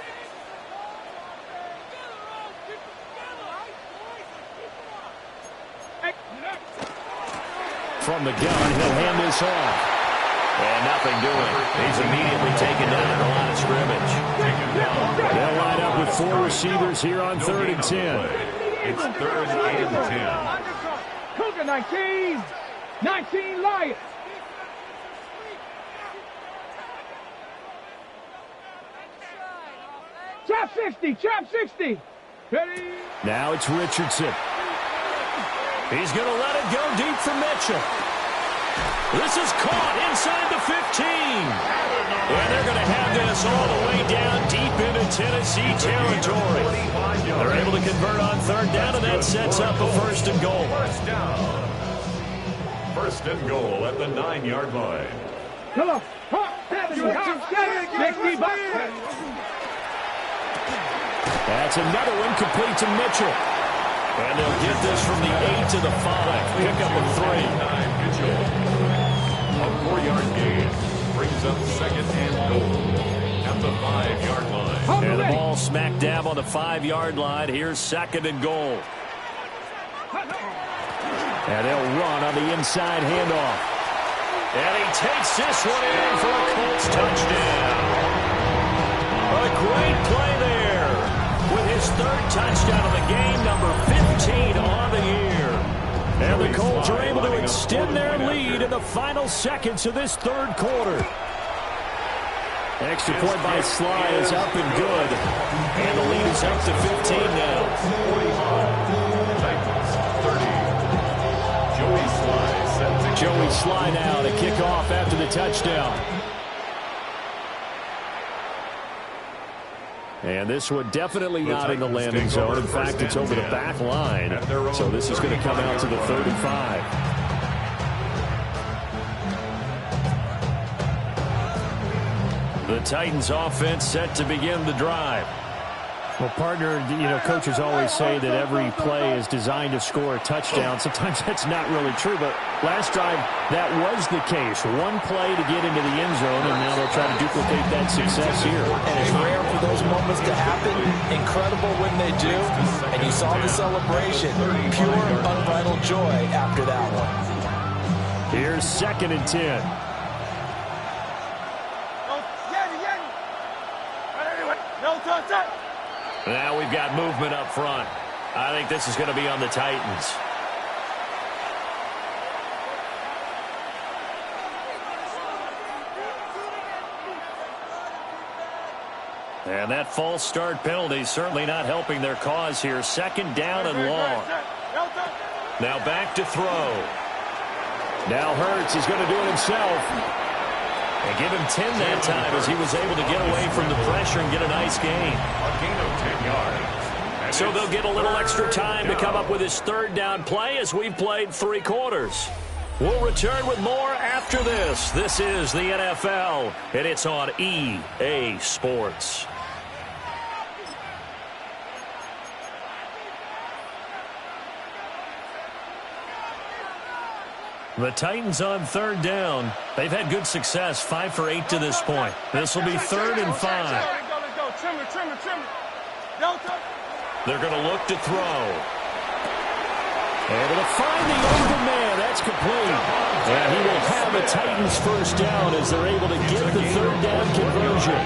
From the gun, he'll hand this off. And nothing doing. He's immediately taken down at the line of scrimmage. They'll line up with 4 receivers here on 3rd and 10. It's 3rd and 10. Cougar 19 Lions. Trap 60. Ready? Now it's Richardson. He's going to let it go deep for Mitchell. This is caught inside the 15. And they're going to have this all the way down deep into Tennessee territory. They're able to convert on 3rd down, and that sets up a 1st and goal. 1st and goal at the 9-yard line. Come on. That's another one complete to Mitchell. And they'll get this from the 8 to the 5. Pick up a 3. Mitchell. A 4-yard gain brings up 2nd and goal at the 5-yard line. And the ball smack dab on the 5-yard line. Here's 2nd and goal. And they'll run on the inside handoff. And he takes this one in for a Colts touchdown. A great play there with his 3rd touchdown of the game, number 15 on the year. And the Colts are able to extend their lead in the final seconds of this 3rd quarter. Extra point by Sly is up and good. And the lead is up to 15 now. Joey Sly now to kick off after the touchdown. And this one definitely not in the landing zone. In fact, it's over the back line. So this is going to come out to the 3rd and 5. The Titans offense set to begin the drive. Well, partner, coaches always say that every play is designed to score a touchdown. Sometimes that's not really true, but last drive, that was the case. One play to get into the end zone, and now they'll try to duplicate that success here. And it's rare for those moments to happen. Incredible when they do. And you saw the celebration. Pure, unbridled joy after that one. Here's 2nd and 10. Now we've got movement up front. I think this is going to be on the Titans. And that false start penalty certainly not helping their cause here. 2nd down and long. Now back to throw. Now Hurts is going to do it himself. And give him 10 that time as he was able to get away from the pressure and get a nice gain. A gain of 10 yards. So they'll get a little extra time to come up with his 3rd down play as we've played 3 quarters. We'll return with more after this. This is the NFL, and it's on EA Sports. The Titans on 3rd down. They've had good success, 5 for 8 to this point. This will be 3rd and 5. They're going to look to throw. Able to find the open man. That's complete. And he will have a Titans first down as they're able to get the third down conversion.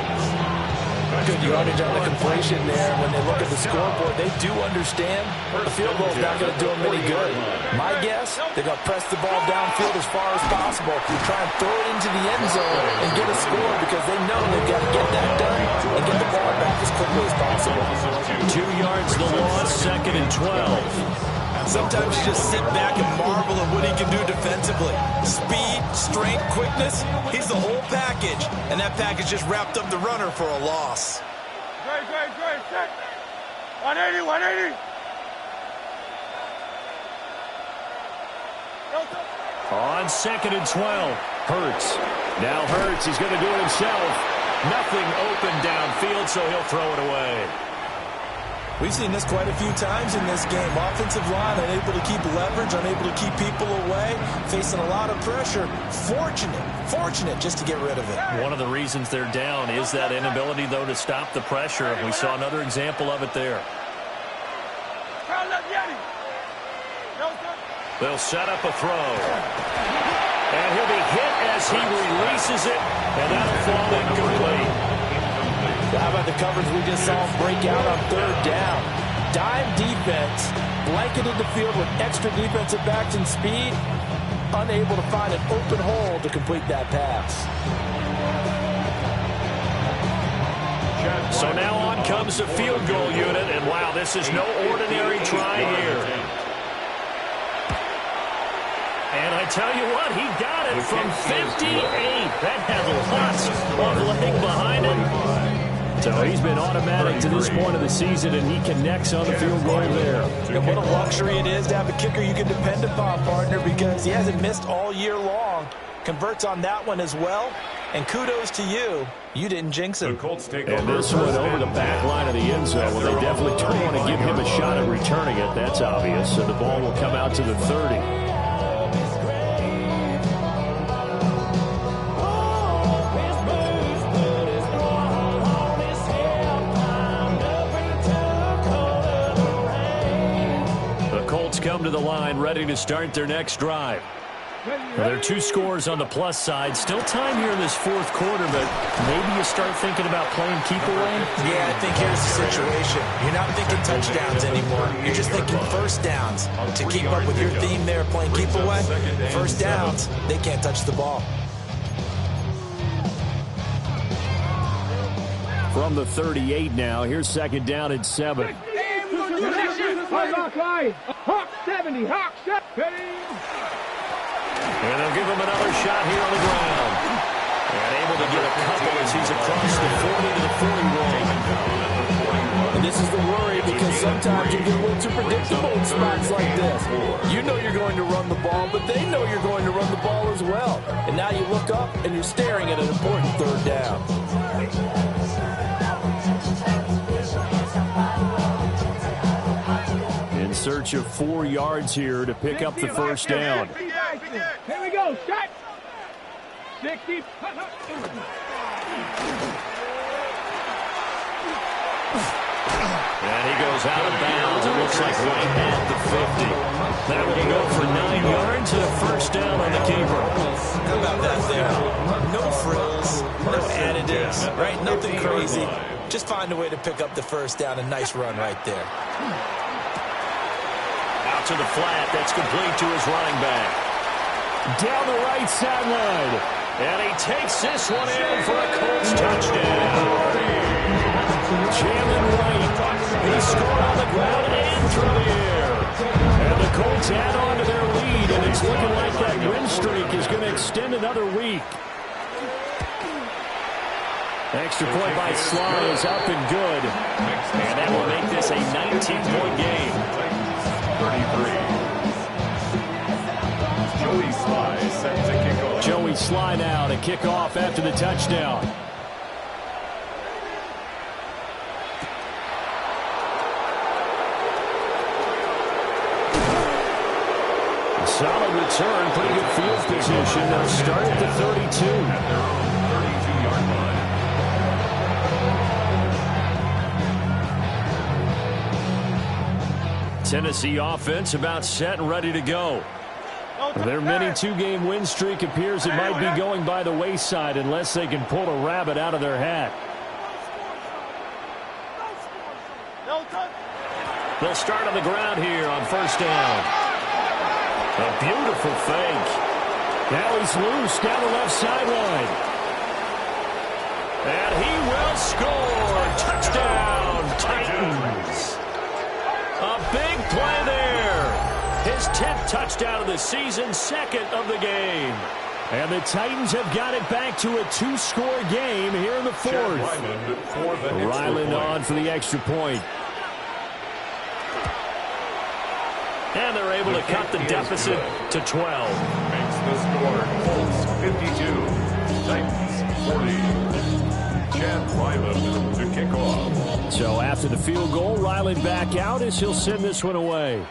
Good yardage on the completion there. When they look at the scoreboard, they do understand the field goal is not going to do them any good. My guess, they're going to press the ball downfield as far as possible, try and throw it into the end zone and get a score because they know they've got to get that done and get the ball back as quickly as possible. 2 yards the loss, 2nd and 12. Sometimes you just sit back and marvel at what he can do defensively. Speed, strength, quickness, he's the whole package. And that package just wrapped up the runner for a loss. Great. 180. On 2nd and 12, Hurts. Now Hurts, he's going to do it himself. Nothing open downfield, so he'll throw it away. We've seen this quite a few times in this game. Offensive line unable to keep leverage, unable to keep people away, facing a lot of pressure. Fortunate just to get rid of it. One of the reasons they're down is that inability, though, to stop the pressure. We saw another example of it there. They'll set up a throw. And he'll be hit as he releases it, and that'll fall incomplete. How about the coverage we just saw break out on 3rd down? Dime defense, blanketed the field with extra defensive backs and speed, unable to find an open hole to complete that pass. So now on comes the field goal unit, and wow, this is no ordinary try here. And I tell you what, he got it from 58. That has lots of leg behind it. So he's been automatic to this point of the season, and he connects on the field goal there. And what a luxury it is to have a kicker you can depend upon, partner, because he hasn't missed all year long. Converts on that one as well. And kudos to you. You didn't jinx it. And this one over the back line of the end zone. Well, they definitely don't want to give him a shot at returning it. That's obvious. So the ball will come out to the 30. Come to the line, ready to start their next drive. Well, there are 2 scores on the plus side. Still time here in this 4th quarter, but maybe you start thinking about playing keep away? Yeah, I think here's the situation. You're not thinking touchdowns anymore. You're just thinking first downs. To keep up with your theme there, playing keep away, first downs, they can't touch the ball. From the 38 now, here's 2nd down and 7. Hawk 70, Hawk 70. And they'll give him another shot here on the ground. And able to get a couple as he's across the 40 to the 41. And this is the worry because sometimes you get a little too predictable in spots like this. You know you're going to run the ball, but they know you're going to run the ball as well. And now you look up and you're staring at an important 3rd down. Search of 4 yards here to pick up the first down. Here we go. Shot. 60. And he goes out of bounds. It looks like right at the 50. That will go for 9 yards and a first down on the keeper. How about that there? No frills, no additives, right? Nothing crazy. Just find a way to pick up the first down. A nice run right there. Out to the flat. That's complete to his running back. Down the right sideline. And he takes this one in for a Colts touchdown. Jalen White. He scored on the ground and through the air. And the Colts add on to their lead, and it's looking like that win streak is going to extend another week. Extra point by Sly is up and good. And that will make this a 19-point game. 33. Joey Sly set to kick off. Joey Sly now to kick off after the touchdown. Solid return, pretty good field position. They'll start at the 32. At their own 32-yard line. Tennessee offense about set and ready to go. Their mini two-game win streak appears it might be going by the wayside unless they can pull a rabbit out of their hat. They'll start on the ground here on first down. A beautiful fake. Now he's loose down the left sideline. And he will score. Touchdown, Titans. A big play there. His 10th touchdown of the season, second of the game. And the Titans have got it back to a two-score game here in the fourth. Ryland on for the extra point. And they're able to cut the deficit to 12. Makes the score Colts 52, Titans 40. Chad Ryland to kick off. So after the field goal, Ryland back out as he'll send this one away.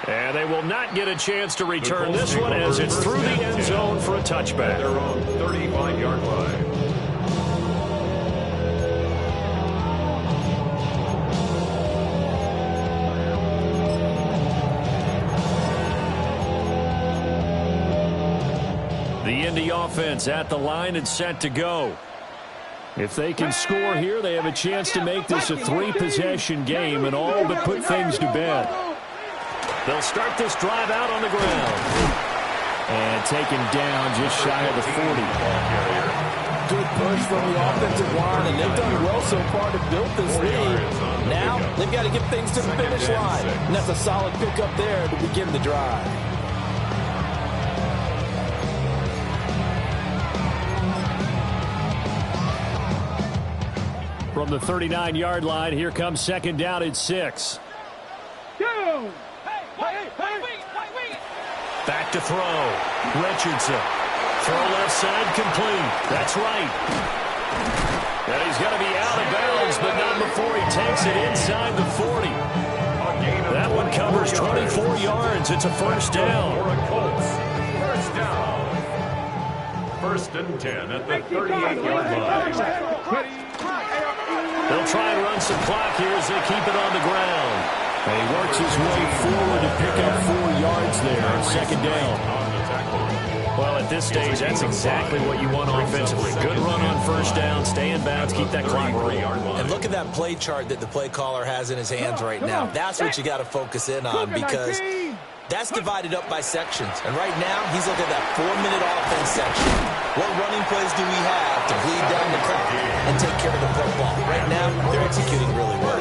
And they will not get a chance to return this one as it's through the end zone for a touchback. Their own 35-yard line. The Indy offense at the line and set to go. If they can score here, they have a chance to make this a three-possession game and all but put things to bed. They'll start this drive out on the ground. And taken down just shy of the 40. Good push from the offensive line, and they've done well so far to build this lead. Now, they've got to get things to the finish line. And that's a solid pickup there to begin the drive. From the 39-yard line, here comes second down at 6. Back to throw. Richardson. Throw left side complete. That's right. And he's going to be out of bounds, but not before he takes it inside the 40. That one covers 24 yards. It's a first down. First down. First and 10 at the 38-yard line. They'll try and run some clock here as they keep it on the ground. And he works his way forward to pick up 4 yards there on second down. Well, at this stage, that's exactly what you want offensively. Good run on first down, stay in bounds, keep that clock rolling. And look at that play chart that the play caller has in his hands right now. That's what you got to focus in on because that's divided up by sections. And right now, he's looking at that 4-minute offense section. What running plays do we have to bleed down the clock and take care of the football? Right now, they're executing really well.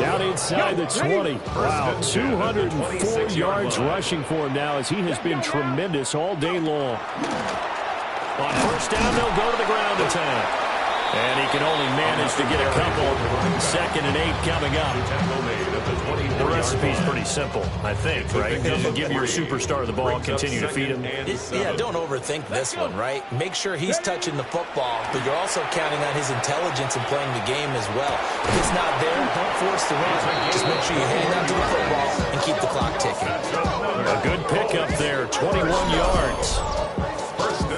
Down inside the 20. Wow, 204 yards rushing for him now as he has been tremendous all day long. On first down, they'll go to the ground attack. And he can only manage to get a couple. Second and 8 coming up. The recipe's pretty simple, I think, right? Give your superstar the ball, continue to feed him. Yeah, don't overthink this one, right? Make sure he's touching the football, but you're also counting on his intelligence in playing the game as well. If it's not there, don't force the run. Just make sure you hang on to the football and keep the clock ticking. A good pickup there, 21 yards.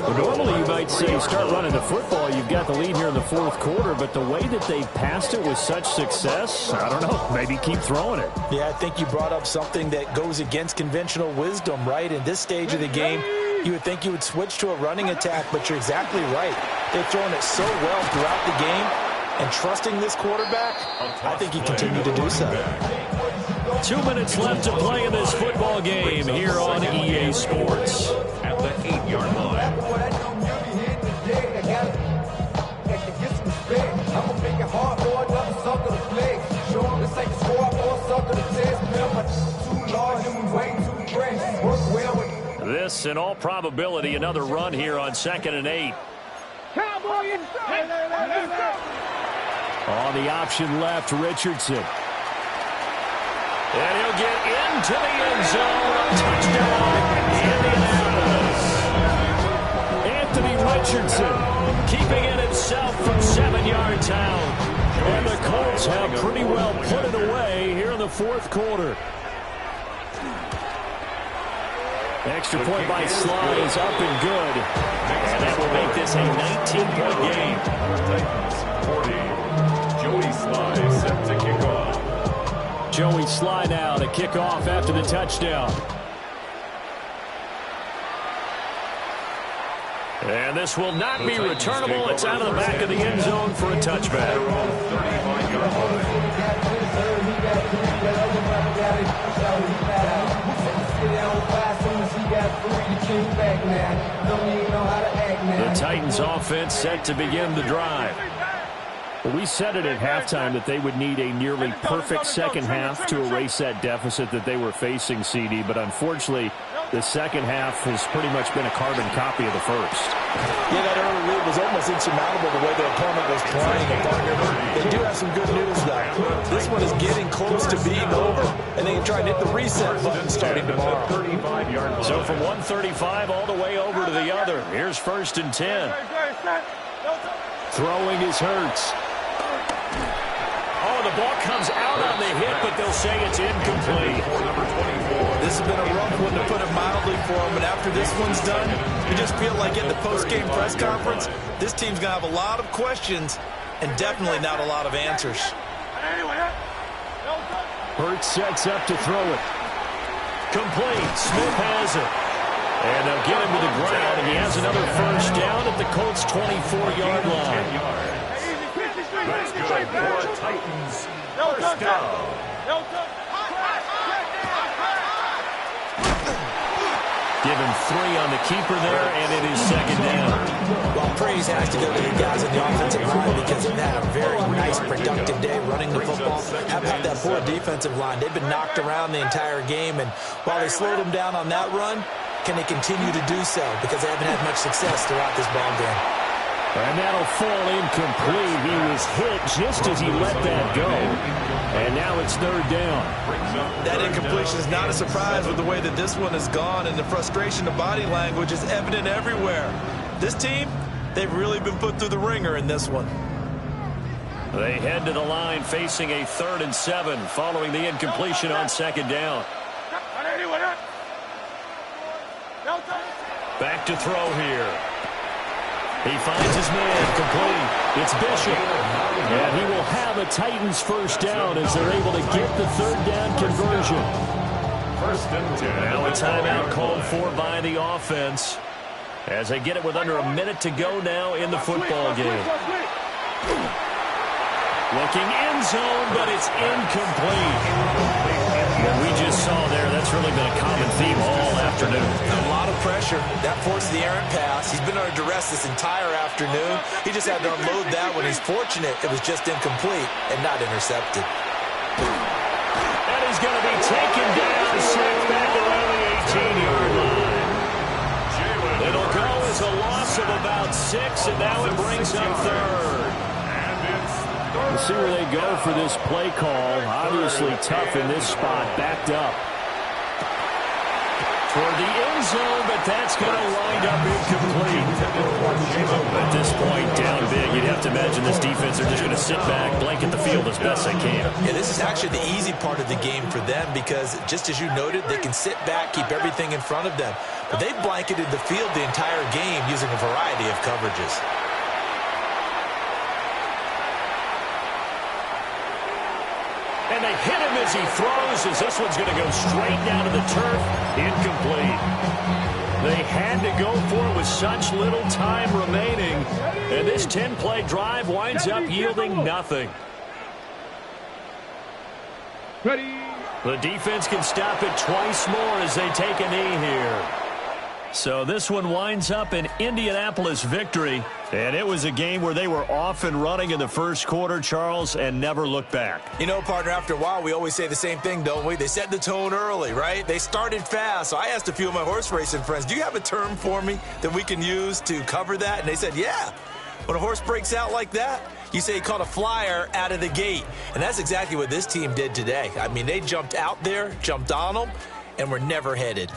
Well, normally you might say start running the football. You've got the lead here in the fourth quarter, but the way that they passed it with such success, I don't know, maybe keep throwing it. Yeah, I think you brought up something that goes against conventional wisdom, right? In this stage of the game, you would think you would switch to a running attack, but you're exactly right. They've thrown it so well throughout the game, and trusting this quarterback, I think he continued to do so. 2 minutes left to play in this football game here on EA Sports. At the 8-yard line. This, in all probability, another run here on second and 8. On the option left, Richardson. And he'll get into the end zone. Touchdown, Indianapolis. Anthony Richardson Keeping it himself from 7 yards out. and the Colts have pretty well put it away here in the fourth quarter. Extra point by Sly is up and good. And that will make this a 19-point game. Titans 40. Joey Sly set to kick off. Joey Sly now to kick off after the touchdown. And this will not be returnable. It's out of the back of the end zone for a touchback. The Titans offense set to begin the drive. We said it at halftime that they would need a nearly perfect second half to erase that deficit that they were facing, CD. But unfortunately, the second half has pretty much been a carbon copy of the first. Yeah, that early lead was almost insurmountable the way their opponent was playing. They do have some good news, though. This one is getting close to being over, and they can try and hit the reset button starting tomorrow. So from 135 all the way over to the other. Here's 1st and 10. Throwing is Hurts. Oh, the ball comes out on the hit, but they'll say it's incomplete. This has been a rough one, to put it mildly, for them. And after this one's done, you just feel like in the post-game press conference, this team's going to have a lot of questions and definitely not a lot of answers. Hurts sets up to throw it. Complete. Smith has it. And they'll get him to the ground, and he has another 1st down at the Colts' 24-yard line. That's good for Titans. 1st down. Give him 3 on the keeper there, and it is 2nd down. Well, praise has to go to the guys in the offensive line because they've had a very nice, productive day running the football. How about that poor defensive line? They've been knocked around the entire game, and while they slowed them down on that run, can they continue to do so? Because they haven't had much success throughout this ball game. And that'll fall incomplete. He was hit just as he let that go. And now it's 3rd down. That incompletion is not a surprise with the way that this one has gone, and the frustration of body language is evident everywhere. This team, they've really been put through the ringer in this one. They head to the line facing a 3rd and 7 following the incompletion on 2nd down. Back to throw here. He finds his man, complete. It's Bishop. And he will have a Titans 1st down as they're able to get the 3rd down conversion. 1st and 10. Now a timeout called for by the offense as they get it with under a minute to go now in the football game. Looking end zone, but it's incomplete. What we just saw there, that's really been a common theme all afternoon. A lot of pressure. That forced the errant pass. He's been under duress this entire afternoon. He just had to unload that one. He's fortunate it was just incomplete and not intercepted. And he's going to be taken down, sacked back around the 18-yard line. It'll go as a loss of about 6, and now it brings up 3rd. We'll see where they go for this play call. Obviously tough in this spot, backed up. Toward the end zone, but that's going to wind up incomplete. At this point, down big, you'd have to imagine this defense are just going to sit back, blanket the field as best they can. Yeah, this is actually the easy part of the game for them because, just as you noted, they can sit back, keep everything in front of them. But they've blanketed the field the entire game using a variety of coverages. And they hit him as he throws, as this one's going to go straight down to the turf. Incomplete. They had to go for it with such little time remaining. And this 10-play drive winds up yielding nothing. Ready. The defense can stop it twice more as they take a knee here. So this one winds up an Indianapolis victory. And it was a game where they were off and running in the first quarter, Charles, and never looked back. You know, partner, after a while, we always say the same thing, don't we? They set the tone early, right? They started fast. So I asked a few of my horse racing friends, do you have a term for me that we can use to cover that? And they said, yeah. When a horse breaks out like that, you say he caught a flyer out of the gate. And that's exactly what this team did today. I mean, they jumped out there, jumped on them, and were never headed.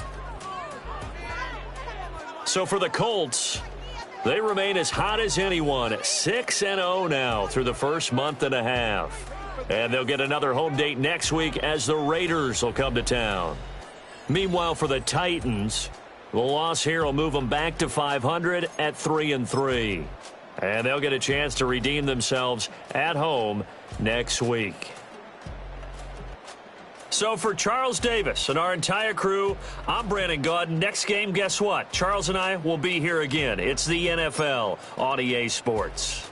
So for the Colts, they remain as hot as anyone, 6-0 now through the first month and a half. And they'll get another home date next week as the Raiders will come to town. Meanwhile, for the Titans, the loss here will move them back to 500 at 3-3. And they'll get a chance to redeem themselves at home next week. So for Charles Davis and our entire crew, I'm Brandon Gaudin. Next game, guess what? Charles and I will be here again. It's the NFL on EA Sports.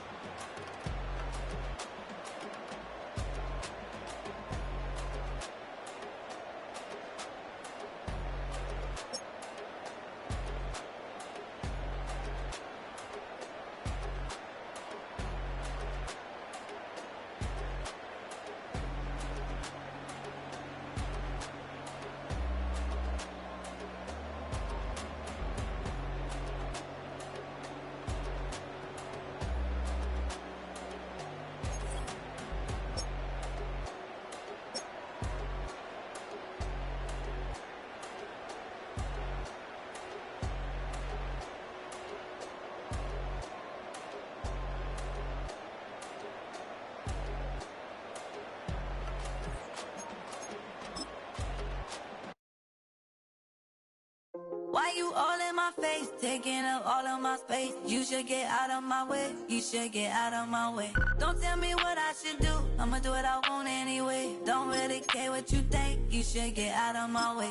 Why you all in my face, taking up all of my space? You should get out of my way, you should get out of my way. Don't tell me what I should do, I'ma do what I want anyway. Don't really care what you think, you should get out of my way.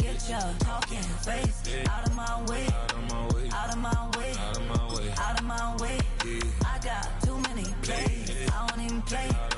Get your talking face out of my way, out of my way, out of my way, out of my way, out of my way. I got too many plays, I don't even play.